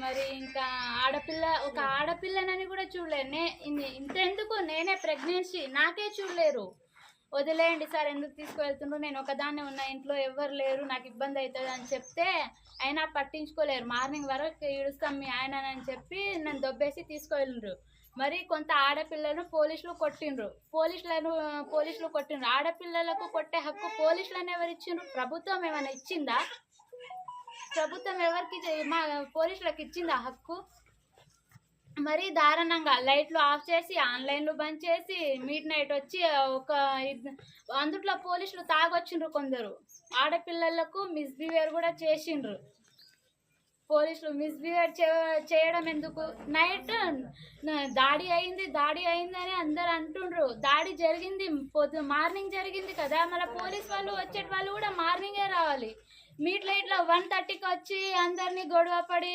మరి ఇంకా ఒక ఆడపిల్లనని కూడా చూడలేరు. ఇంతెందుకు, నేనే ప్రెగ్నెన్సీ, నాకే చూడలేరు. వదిలేయండి సార్, ఎందుకు తీసుకువెళ్తుండ్రు, నేను ఒకదాన్నే ఉన్న, ఇంట్లో ఎవ్వరు లేరు, నాకు ఇబ్బంది అవుతుంది అని చెప్తే అయినా పట్టించుకోలేరు. మార్నింగ్ వరకు ఈడుస్తాం మీ ఆయనని చెప్పి నన్ను దొబ్బేసి తీసుకువెళ్ళిండ్రు. మరి కొంత ఆడపిల్లలను పోలీసులు కొట్టిండ్రు. ఆడపిల్లలకు కొట్టే హక్కు పోలీసులను ఎవరు ఇచ్చిండ్రు? ప్రభుత్వం ఏమైనా ఇచ్చిందా? ప్రభుత్వం ఎవరికి మా పోలీసులకు ఇచ్చిందా హక్కు? మరీ దారుణంగా లైట్లు ఆఫ్ చేసి, ఆన్లైన్లు బంద్ చేసి, మిడ్ నైట్ వచ్చి అందుట్లో పోలీసులు తాగొచ్చిండ్రు. కొందరు ఆడపిల్లలకు మిస్బిహేవియర్ కూడా చేసిండ్రు. పోలీసులు మిస్బిహేవ్ చేయడం ఎందుకు? నైట్ దాడి అయింది అని అందరు అంటుండ్రు. దాడి జరిగింది మార్నింగ్ జరిగింది కదా, మన పోలీస్ వాళ్ళు వచ్చేటి వాళ్ళు కూడా మార్నింగే రావాలి. మిడ్ నైట్లో 1:30కి వచ్చి అందరినీ గొడవ పడి